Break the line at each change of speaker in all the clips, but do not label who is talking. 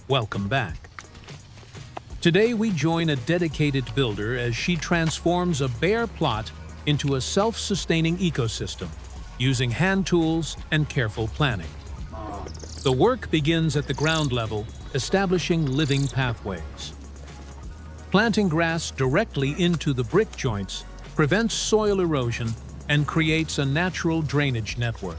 Welcome back. Today we join a dedicated builder as she transforms a bare plot into a self-sustaining ecosystem, using hand tools and careful planning. The work begins at the ground level, establishing living pathways. Planting grass directly into the brick joints prevents soil erosion and creates a natural drainage network.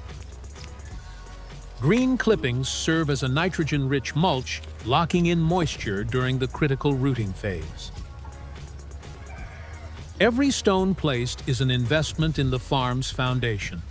Green clippings serve as a nitrogen-rich mulch, locking in moisture during the critical rooting phase. Every stone placed is an investment in the farm's foundation.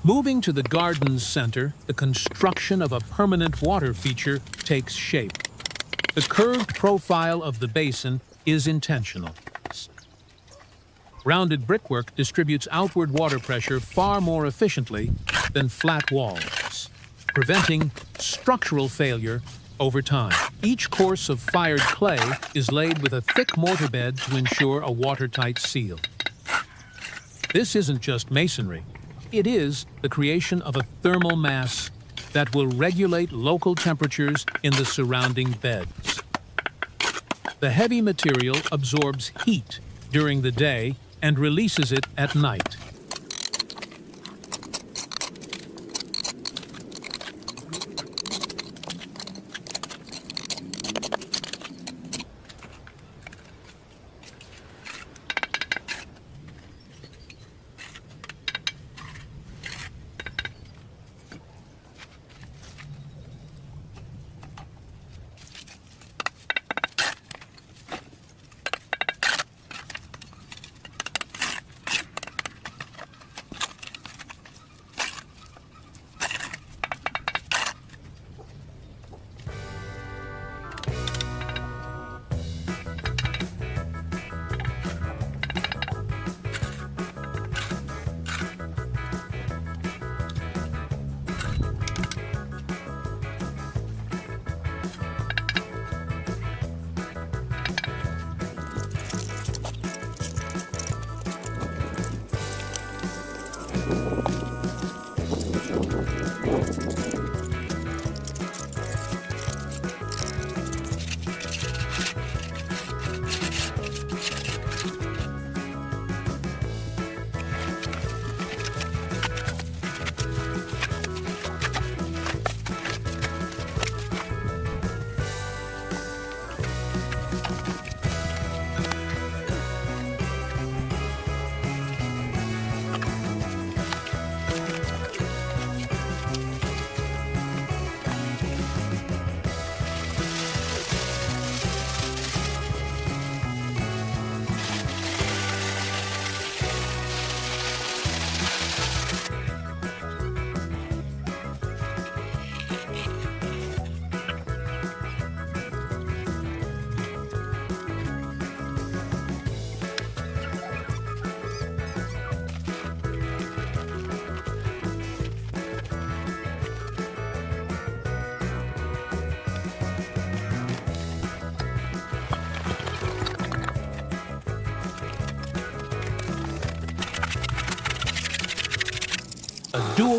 Moving to the garden's center, the construction of a permanent water feature takes shape. The curved profile of the basin is intentional. Rounded brickwork distributes outward water pressure far more efficiently than flat walls, preventing structural failure over time. Each course of fired clay is laid with a thick mortar bed to ensure a watertight seal. This isn't just masonry. It is the creation of a thermal mass that will regulate local temperatures in the surrounding beds. The heavy material absorbs heat during the day and releases it at night.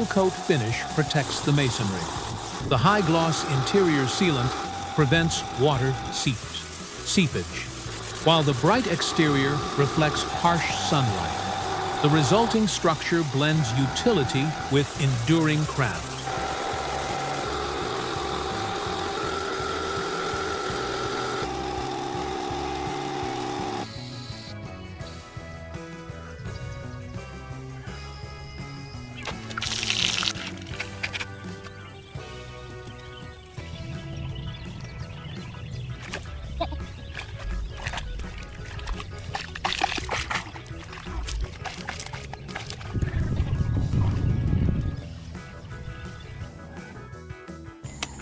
dual coat finish protects the masonry. The high-gloss interior sealant prevents water seepage, while the bright exterior reflects harsh sunlight. The resulting structure blends utility with enduring craft.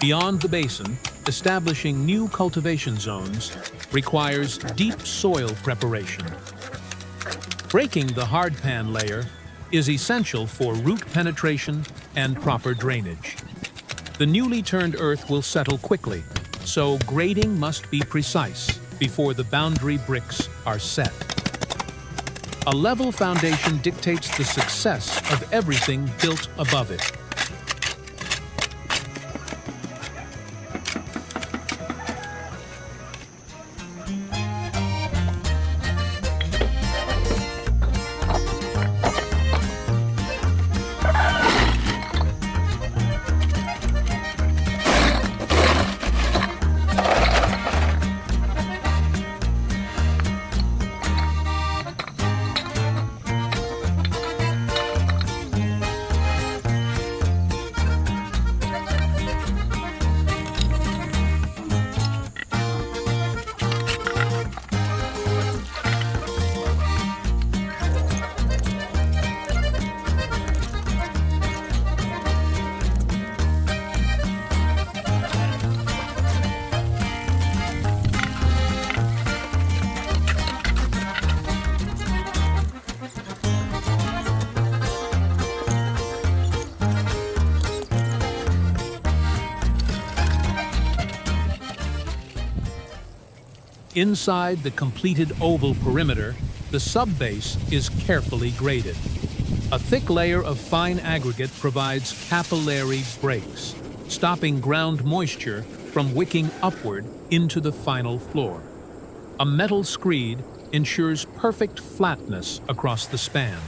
Beyond the basin, establishing new cultivation zones requires deep soil preparation. Breaking the hardpan layer is essential for root penetration and proper drainage. The newly turned earth will settle quickly, so grading must be precise before the boundary bricks are set. A level foundation dictates the success of everything built above it. Inside the completed oval perimeter, the subbase is carefully graded. A thick layer of fine aggregate provides capillary breaks, stopping ground moisture from wicking upward into the final floor. A metal screed ensures perfect flatness across the span.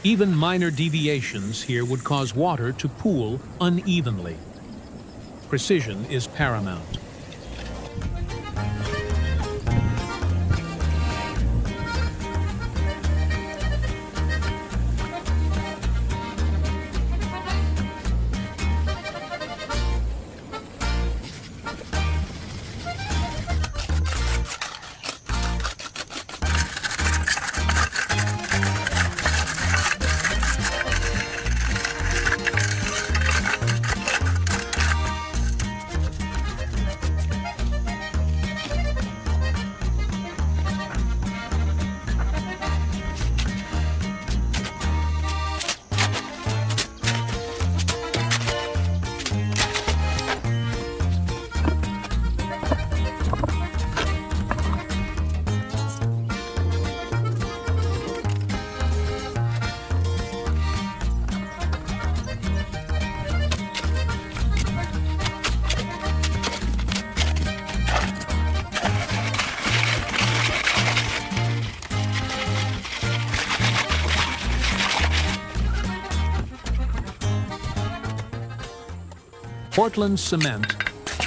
Even minor deviations here would cause water to pool unevenly. Precision is paramount. Portland cement,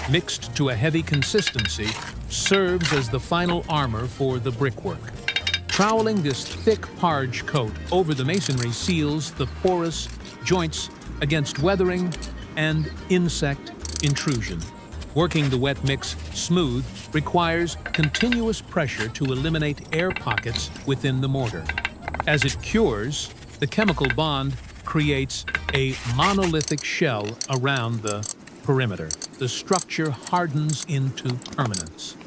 mixed to a heavy consistency, serves as the final armor for the brickwork. Troweling this thick parge coat over the masonry seals the porous joints against weathering and insect intrusion. Working the wet mix smooth requires continuous pressure to eliminate air pockets within the mortar. As it cures, the chemical bond creates a monolithic shell around the perimeter. The structure hardens into permanence.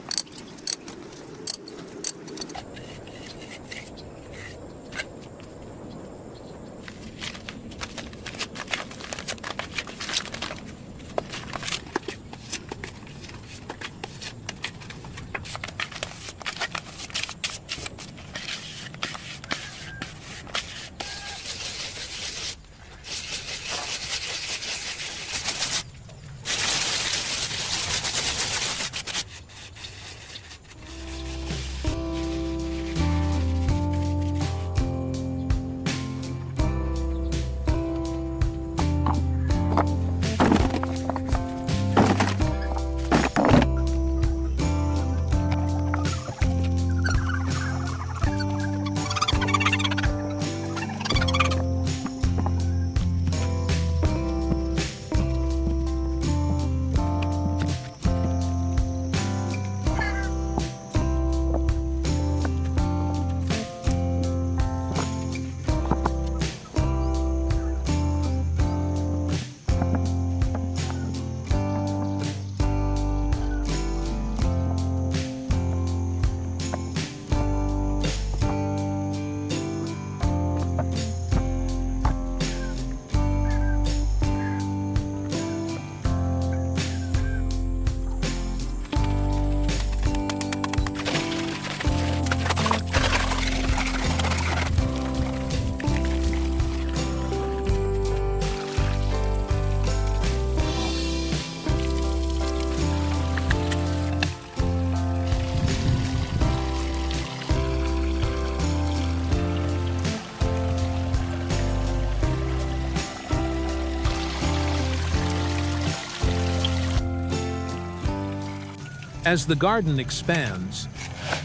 As the garden expands,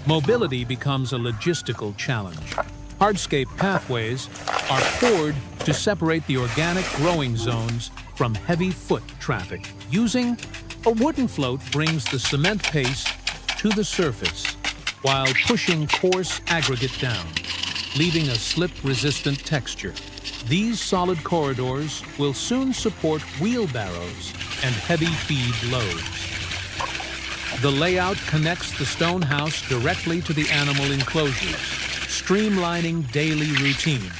mobility becomes a logistical challenge. Hardscape pathways are poured to separate the organic growing zones from heavy foot traffic. Using a wooden float brings the cement paste to the surface while pushing coarse aggregate down, leaving a slip-resistant texture. These solid corridors will soon support wheelbarrows and heavy feed loads. The layout connects the stone house directly to the animal enclosures, streamlining daily routines.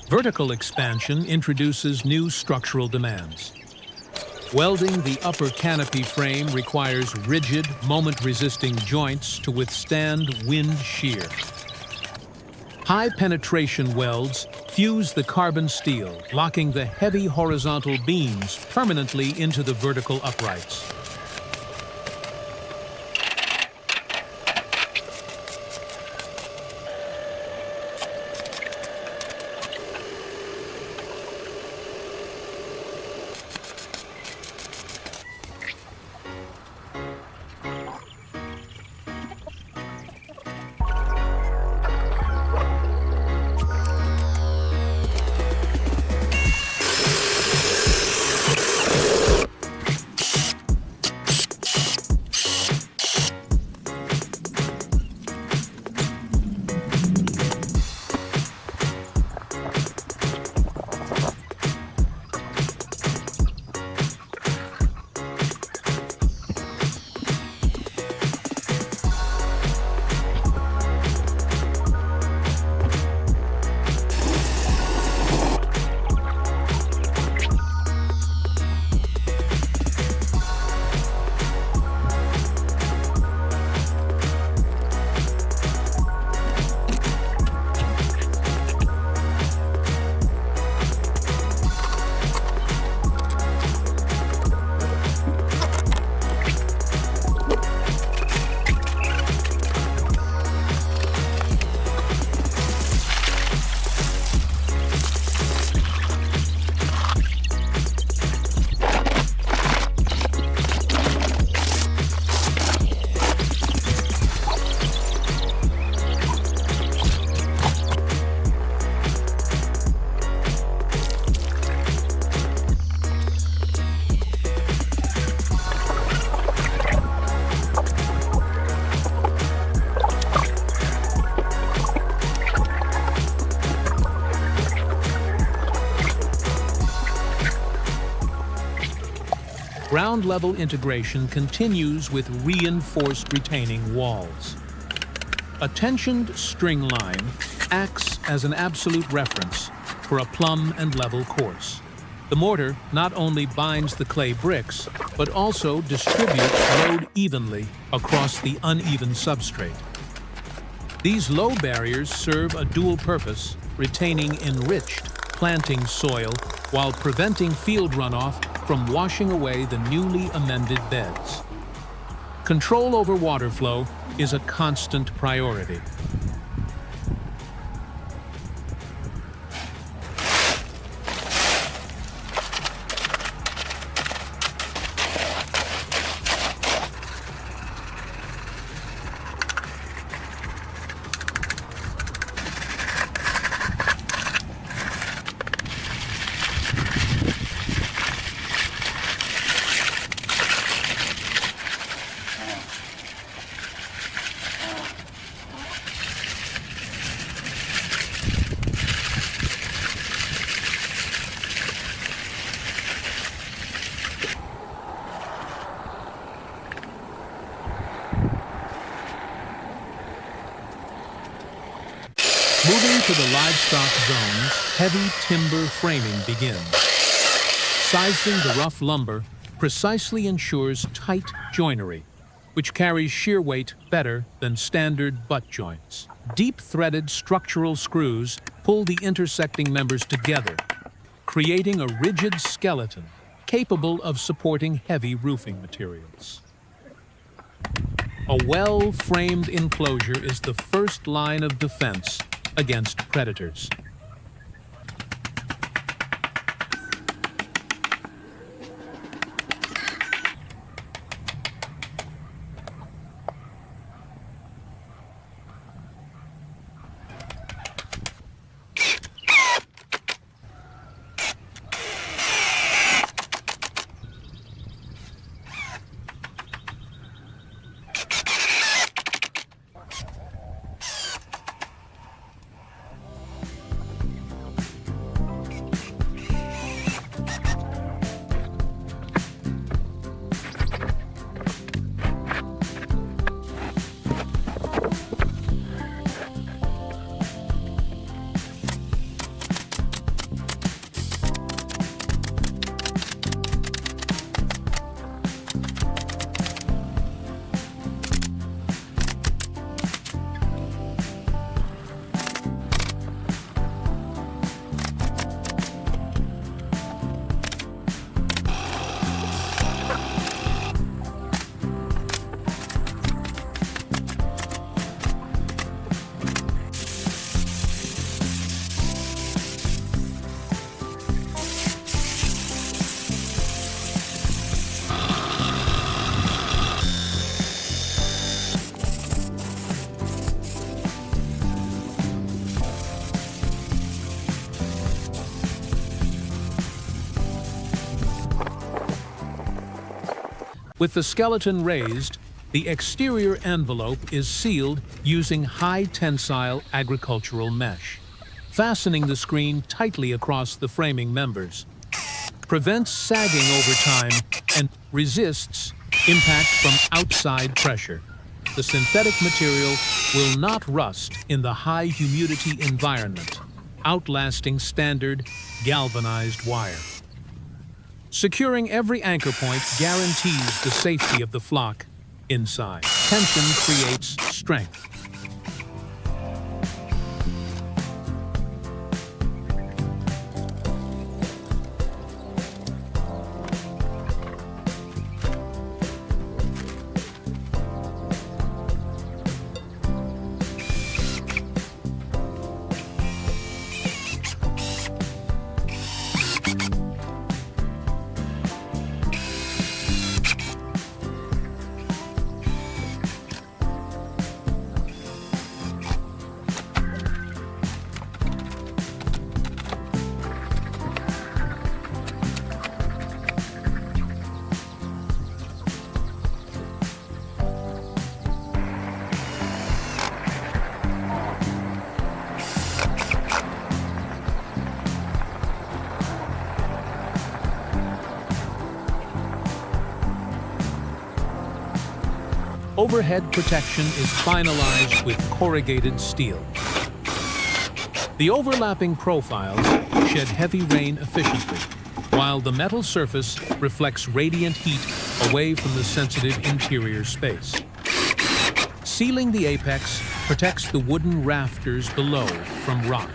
Vertical expansion introduces new structural demands. Welding the upper canopy frame requires rigid, moment-resisting joints to withstand wind shear. High-penetration welds fuse the carbon steel, locking the heavy horizontal beams permanently into the vertical uprights. Ground-level integration continues with reinforced retaining walls. A tensioned string line acts as an absolute reference for a plumb and level course. The mortar not only binds the clay bricks, but also distributes load evenly across the uneven substrate. These low barriers serve a dual purpose, retaining enriched planting soil while preventing field runoff from washing away the newly amended beds. Control over water flow is a constant priority. Moving to the livestock zones, heavy timber framing begins. Sizing the rough lumber precisely ensures tight joinery, which carries shear weight better than standard butt joints. Deep-threaded structural screws pull the intersecting members together, creating a rigid skeleton capable of supporting heavy roofing materials. A well-framed enclosure is the first line of defense against predators. With the skeleton raised, the exterior envelope is sealed using high-tensile agricultural mesh, fastening the screen tightly across the framing members. Prevents sagging over time and resists impact from outside pressure. The synthetic material will not rust in the high-humidity environment, outlasting standard galvanized wire. Securing every anchor point guarantees the safety of the flock inside. Tension creates strength. Overhead protection is finalized with corrugated steel. The overlapping profiles shed heavy rain efficiently, while the metal surface reflects radiant heat away from the sensitive interior space. Sealing the apex protects the wooden rafters below from rot.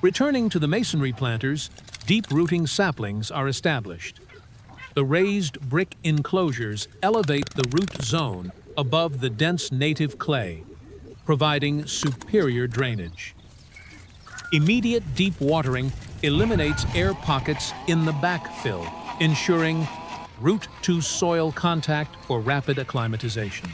Returning to the masonry planters, deep-rooting saplings are established. The raised brick enclosures elevate the root zone above the dense native clay, providing superior drainage. Immediate deep watering eliminates air pockets in the backfill, ensuring root-to-soil contact for rapid acclimatization.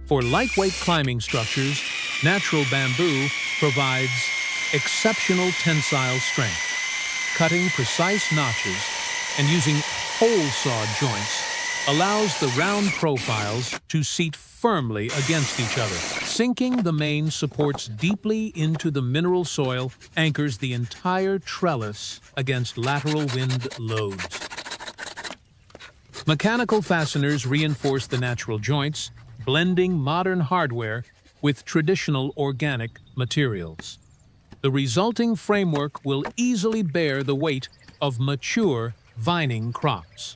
For lightweight climbing structures, natural bamboo provides exceptional tensile strength. Cutting precise notches and using hole-saw joints allows the round profiles to seat firmly against each other. Sinking the main supports deeply into the mineral soil anchors the entire trellis against lateral wind loads. Mechanical fasteners reinforce the natural joints, blending modern hardware with traditional organic materials. The resulting framework will easily bear the weight of mature vining crops.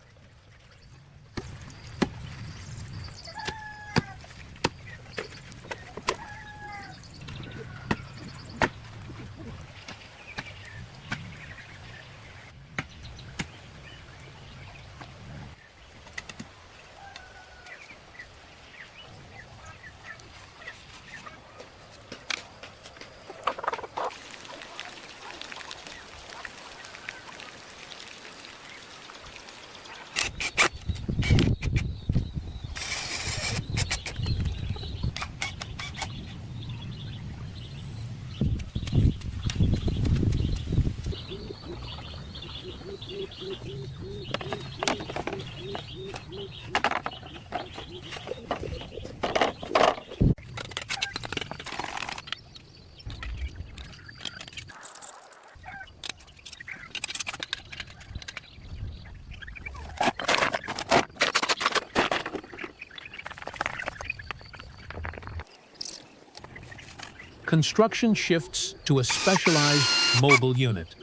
Construction shifts to a specialized mobile unit.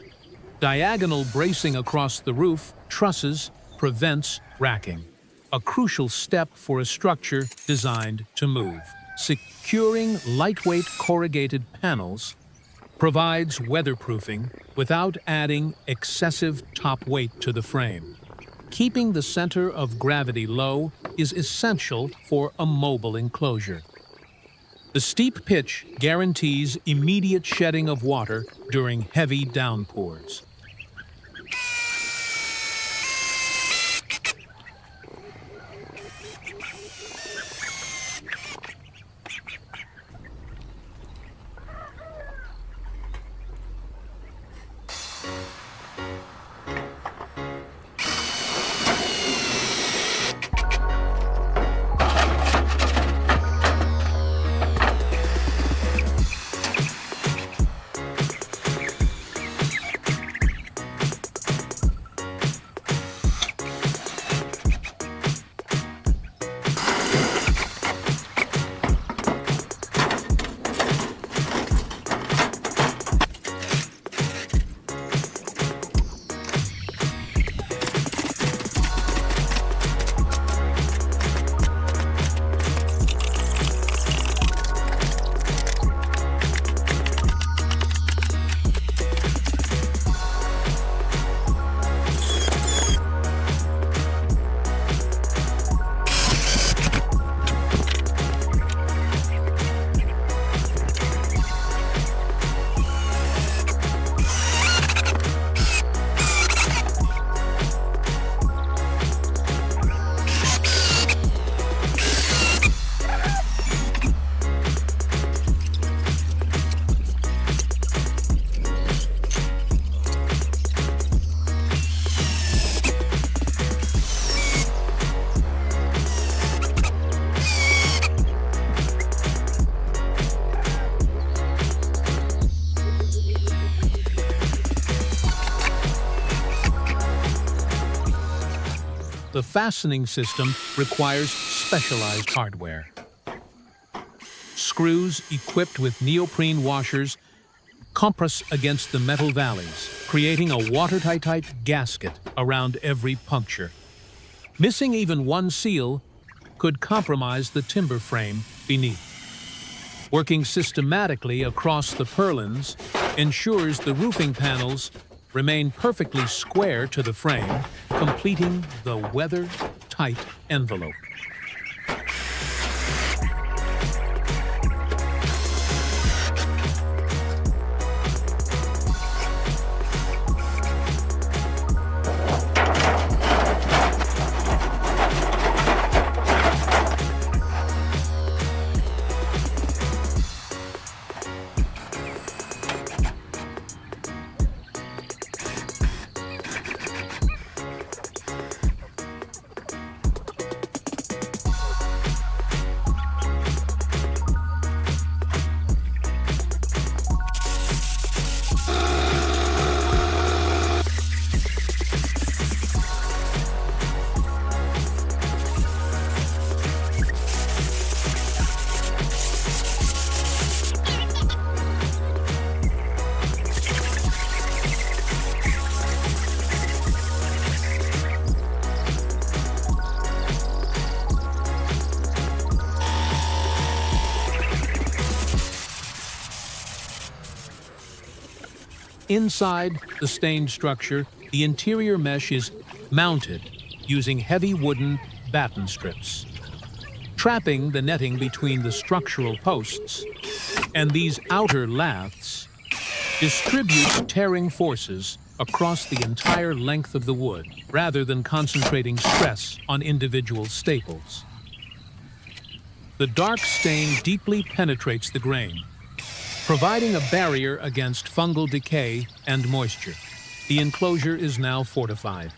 Diagonal bracing across the roof trusses prevents racking, a crucial step for a structure designed to move. Securing lightweight corrugated panels provides weatherproofing without adding excessive top weight to the frame. Keeping the center of gravity low is essential for a mobile enclosure. The steep pitch guarantees immediate shedding of water during heavy downpours. The fastening system requires specialized hardware. Screws equipped with neoprene washers compress against the metal valleys, creating a watertight gasket around every puncture. Missing even one seal could compromise the timber frame beneath. Working systematically across the purlins ensures the roofing panels remain perfectly square to the frame, completing the weather-tight envelope. Inside the stained structure, the interior mesh is mounted using heavy wooden batten strips. Trapping the netting between the structural posts and these outer laths distributes tearing forces across the entire length of the wood, rather than concentrating stress on individual staples. The dark stain deeply penetrates the grain, providing a barrier against fungal decay and moisture. The enclosure is now fortified.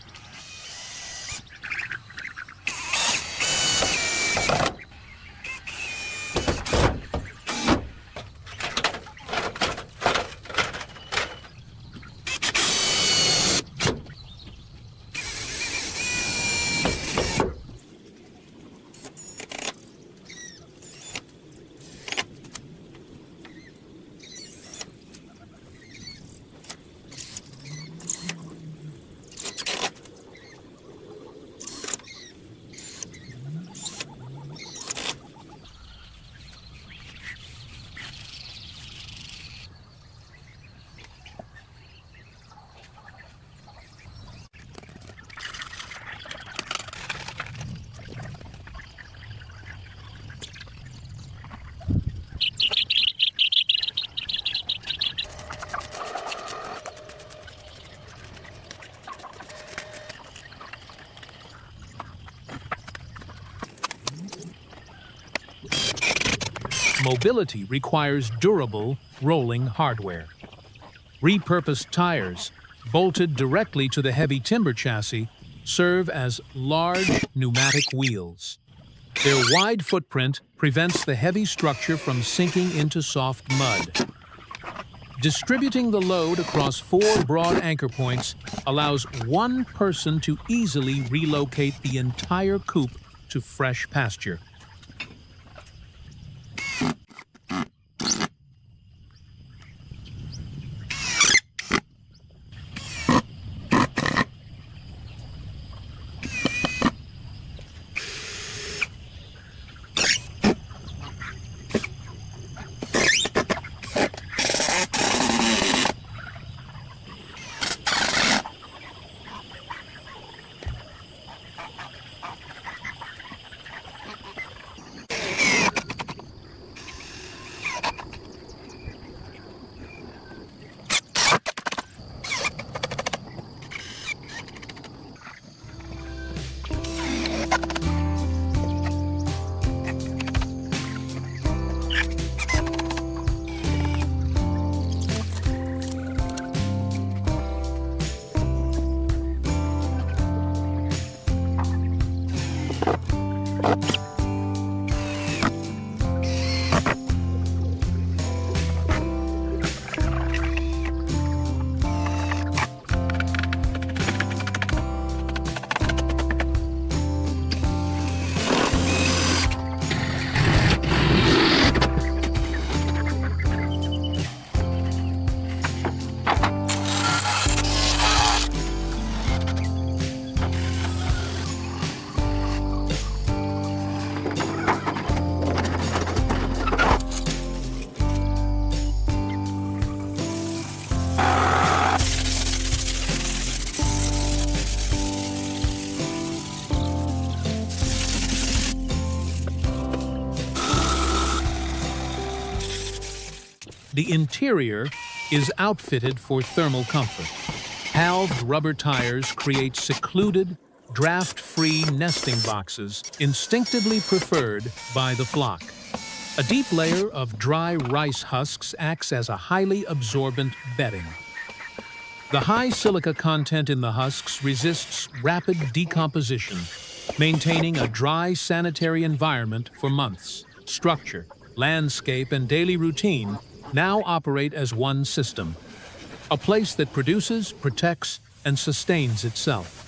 Mobility requires durable, rolling hardware. Repurposed tires, bolted directly to the heavy timber chassis, serve as large pneumatic wheels. Their wide footprint prevents the heavy structure from sinking into soft mud. Distributing the load across 4 broad anchor points allows one person to easily relocate the entire coop to fresh pasture. The interior is outfitted for thermal comfort. Halved rubber tires create secluded, draft-free nesting boxes instinctively preferred by the flock. A deep layer of dry rice husks acts as a highly absorbent bedding. The high silica content in the husks resists rapid decomposition, maintaining a dry, sanitary environment for months. Structure, landscape, and daily routine now operate as one system, a place that produces, protects, and sustains itself.